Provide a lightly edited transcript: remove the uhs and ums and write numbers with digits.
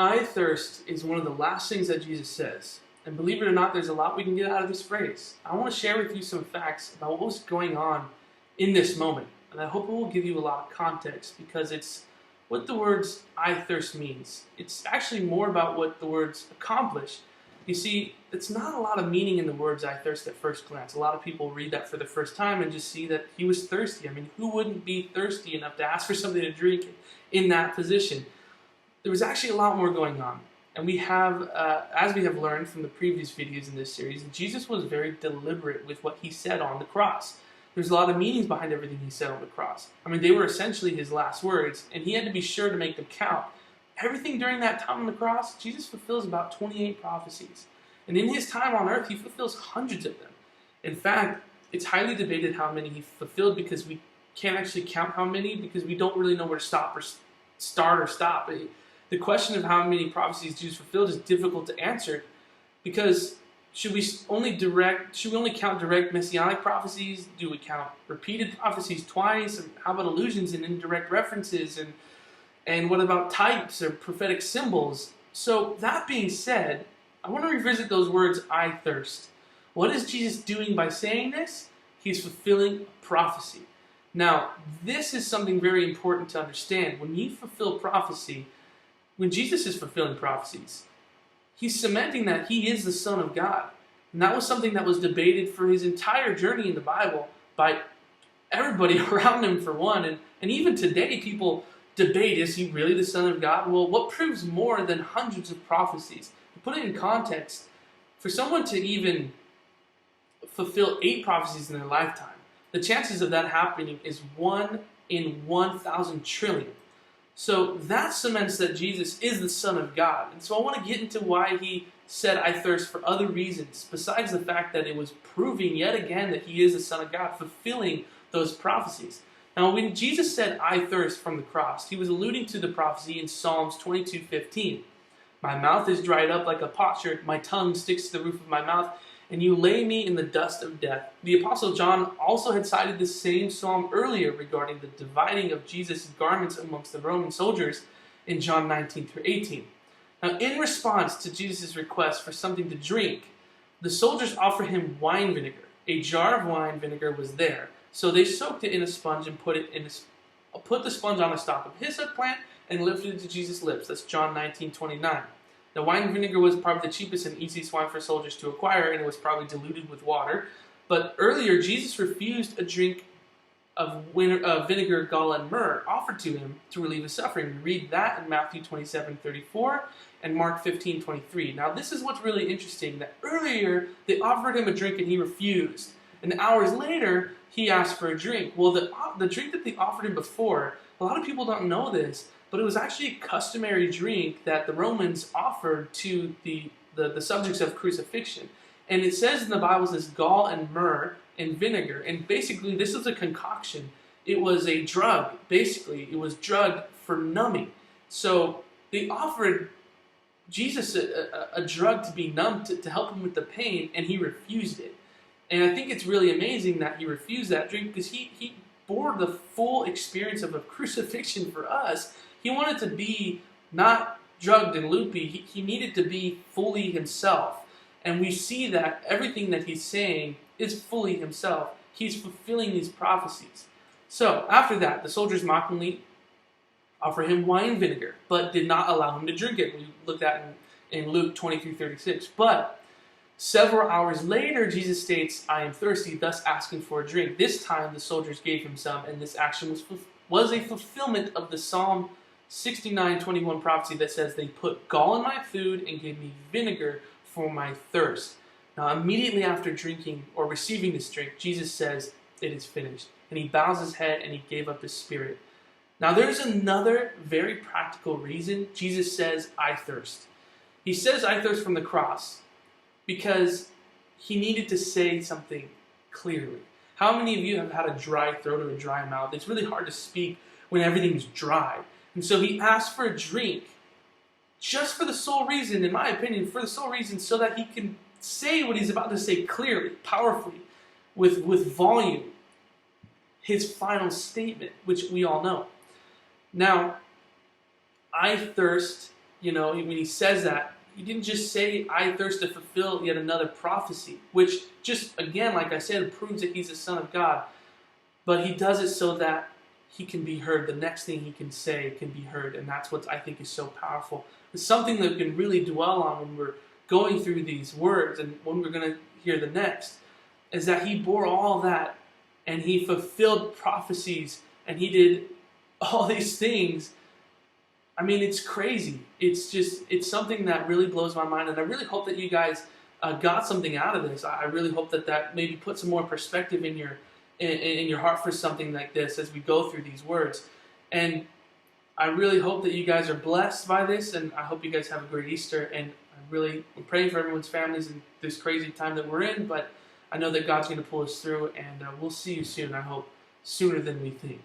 I thirst is one of the last things that Jesus says. And believe it or not, there's a lot we can get out of this phrase. I want to share with you some facts about what was going on in this moment. And I hope it will give you a lot of context because it's what the words I thirst means. It's actually more about what the words accomplish. You see, it's not a lot of meaning in the words I thirst at first glance. A lot of people read that for the first time and just see that he was thirsty. I mean, who wouldn't be thirsty enough to ask for something to drink in that position? There was actually a lot more going on. And we have, as we have learned from the previous videos in this series, Jesus was very deliberate with what he said on the cross. There's a lot of meanings behind everything he said on the cross. I mean, they were essentially his last words, and he had to be sure to make them count. Everything during that time on the cross, Jesus fulfills about 28 prophecies. And in his time on earth, he fulfills hundreds of them. In fact, it's highly debated how many he fulfilled because we can't actually count how many because we don't really know where to stop or start or stop. The question of how many prophecies Jesus fulfilled is difficult to answer because should we only count direct messianic prophecies? Do we count repeated prophecies twice? And how about allusions and indirect references? And what about types or prophetic symbols? So that being said, I want to revisit those words, I thirst. What is Jesus doing by saying this? He's fulfilling a prophecy. Now, this is something very important to understand. When you fulfill prophecy, when Jesus is fulfilling prophecies, he's cementing that he is the Son of God. And that was something that was debated for his entire journey in the Bible by everybody around him, for one. And even today, people debate, is he really the Son of God? Well, what proves more than hundreds of prophecies? To put it in context, for someone to even fulfill 8 prophecies in their lifetime, the chances of that happening is 1 in 1,000 trillion. So that cements that Jesus is the Son of God. And so I want to get into why he said I thirst for other reasons, besides the fact that it was proving yet again that he is the Son of God, fulfilling those prophecies. Now, when Jesus said I thirst from the cross, he was alluding to the prophecy in Psalms 22:15. My mouth is dried up like a potsherd, my tongue sticks to the roof of my mouth, and you lay me in the dust of death. The Apostle John also had cited the same psalm earlier regarding the dividing of Jesus' garments amongst the Roman soldiers in John 19-18. Now, in response to Jesus' request for something to drink, the soldiers offered him wine vinegar. A jar of wine vinegar was there, so they soaked it in a sponge and put the sponge on a stalk of hyssop plant and lifted it to Jesus' lips. That's John 19:29. The wine vinegar was probably the cheapest and easiest wine for soldiers to acquire, and it was probably diluted with water. But earlier, Jesus refused a drink of vinegar, gall, and myrrh offered to him to relieve his suffering. We read that in Matthew 27:34 and Mark 15:23. Now, this is what's really interesting, that earlier they offered him a drink and he refused. And hours later, he asked for a drink. Well, the drink that they offered him before, a lot of people don't know this, but it was actually a customary drink that the Romans offered to the subjects of crucifixion. And it says in the Bible, it says gall and myrrh and vinegar. And basically, this is a concoction. It was a drug, basically. It was drugged for numbing. So they offered Jesus a drug to be numbed, to help him with the pain, and he refused it. And I think it's really amazing that he refused that drink because he bore the full experience of a crucifixion for us. He wanted to be not drugged and loopy. He needed to be fully himself. And we see that everything that he's saying is fully himself. He's fulfilling these prophecies. So after that, the soldiers mockingly offer him wine vinegar, but did not allow him to drink it. We looked at in Luke 23:36. But several hours later, Jesus states, I am thirsty, thus asking for a drink. This time, the soldiers gave him some, and this action was a fulfillment of the Psalm 69:21 prophecy that says, they put gall in my food and gave me vinegar for my thirst. Now, immediately after drinking or receiving this drink, Jesus says, it is finished. And he bows his head and he gave up his spirit. Now, there's another very practical reason Jesus says, I thirst. He says, I thirst from the cross because he needed to say something clearly. How many of you have had a dry throat or a dry mouth? It's really hard to speak when everything's dry. And so he asked for a drink just for the sole reason, in my opinion, for the sole reason so that he can say what he's about to say clearly, powerfully, with volume. His final statement, which we all know. Now, I thirst when he says that, he didn't just say, I thirst to fulfill yet another prophecy, which just, again, like I said, proves that he's the Son of God. But he does it so that he can be heard. The next thing he can say can be heard. And that's what I think is so powerful. It's something that we can really dwell on when we're going through these words and when we're going to hear the next, is that he bore all that and he fulfilled prophecies and he did all these things. I mean, it's crazy. It's something that really blows my mind. And I really hope that you guys got something out of this. I really hope that maybe put some more perspective in your heart for something like this as we go through these words. And I really hope that you guys are blessed by this, and I hope you guys have a great Easter. And I'm praying for everyone's families in this crazy time that we're in, but I know that God's going to pull us through, and we'll see you soon, I hope, sooner than we think.